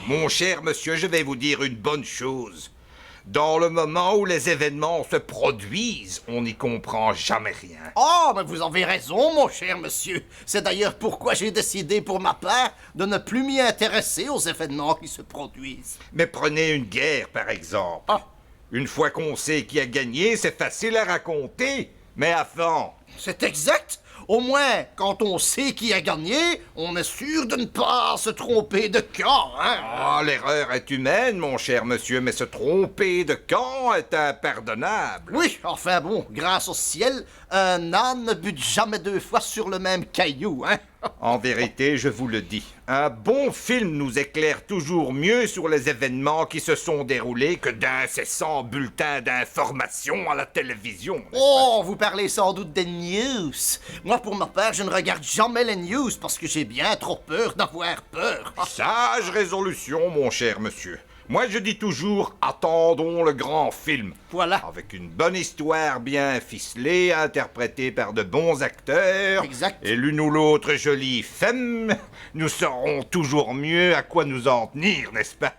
Mon cher monsieur, je vais vous dire une bonne chose. Dans le moment où les événements se produisent, on n'y comprend jamais rien. Oh, mais vous avez raison, mon cher monsieur. C'est d'ailleurs pourquoi j'ai décidé pour ma part de ne plus m'y intéresser aux événements qui se produisent. Mais prenez une guerre, par exemple. Ah. Une fois qu'on sait qui a gagné, c'est facile à raconter. Mais avant, C'est exact. Au moins, quand on sait qui a gagné, on est sûr de ne pas se tromper de camp, hein? ah, l'erreur est humaine, mon cher monsieur, mais se tromper de camp est impardonnable. Oui, enfin bon, grâce au ciel, un âne ne bute jamais deux fois sur le même caillou, hein? En vérité, je vous le dis, un bon film nous éclaire toujours mieux sur les événements qui se sont déroulés que d'incessants bulletins d'information à la télévision. Oh, vous parlez sans doute des news. Moi, pour ma part, je ne regarde jamais les news parce que j'ai bien trop peur d'avoir peur. Sage résolution, mon cher monsieur. Moi, je dis toujours, attendons le grand film. Voilà. Avec une bonne histoire bien ficelée, interprétée par de bons acteurs. Exact. Et l'une ou l'autre jolie femme, nous saurons toujours mieux à quoi nous en tenir, n'est-ce pas?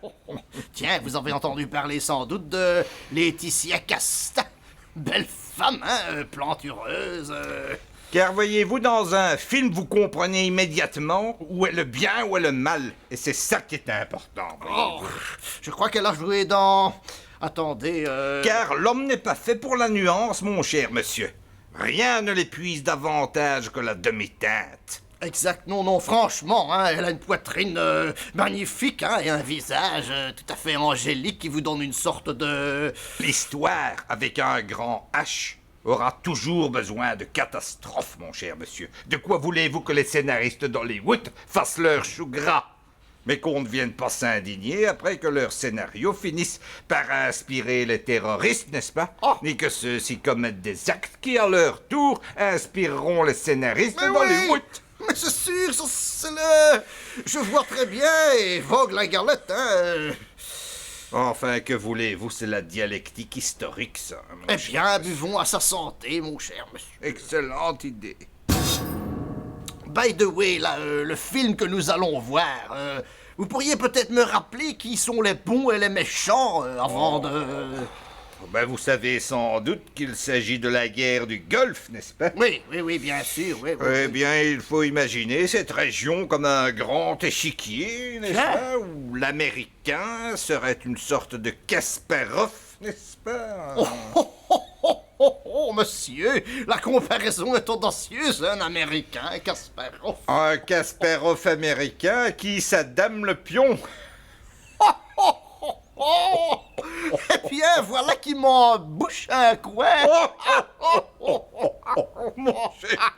Tiens, vous avez entendu parler sans doute de Laetitia Casta. Belle femme, hein, plantureuse. Car voyez-vous, dans un film, vous comprenez immédiatement où est le bien, où est le mal. Et c'est ça qui est important. Oh, je crois qu'elle a joué dans... Attendez, Car l'homme n'est pas fait pour la nuance, mon cher monsieur. Rien ne l'épuise davantage que la demi-teinte. Exact, non, franchement, hein, elle a une poitrine magnifique, hein, et un visage tout à fait angélique qui vous donne une sorte de... L'histoire, avec un grand H, aura toujours besoin de catastrophes, mon cher monsieur. De quoi voulez-vous que les scénaristes d'Hollywood fassent leur chou gras? Mais qu'on ne vienne pas s'indigner après que leurs scénarios finissent par inspirer les terroristes, n'est-ce pas? Oh. Ni que ceux-ci commettent des actes qui, à leur tour, inspireront les scénaristes Mais d'Hollywood. oui, mais c'est sûr, c'est le... Je vois très bien, et vogue la galette, hein. Enfin, que voulez-vous, c'est la dialectique historique, ça. mon Eh cher bien, monsieur. buvons à sa santé, mon cher monsieur. Excellente idée. By the way, là, le film que nous allons voir, vous pourriez peut-être me rappeler qui sont les bons et les méchants avant de... Ben, vous savez sans doute qu'il s'agit de la guerre du Golfe, n'est-ce pas? Oui, bien sûr, oui. Eh bien, il faut imaginer cette région comme un grand échiquier, n'est-ce Hein? pas? Où l'Américain serait une sorte de Kasparov, n'est-ce pas? Oh, monsieur, la comparaison est audacieuse, un Américain, Kasparov. Un Kasparov américain qui s'adame le pion. Oh, eh bien, voilà qui m'en bouche un coin. Mon cher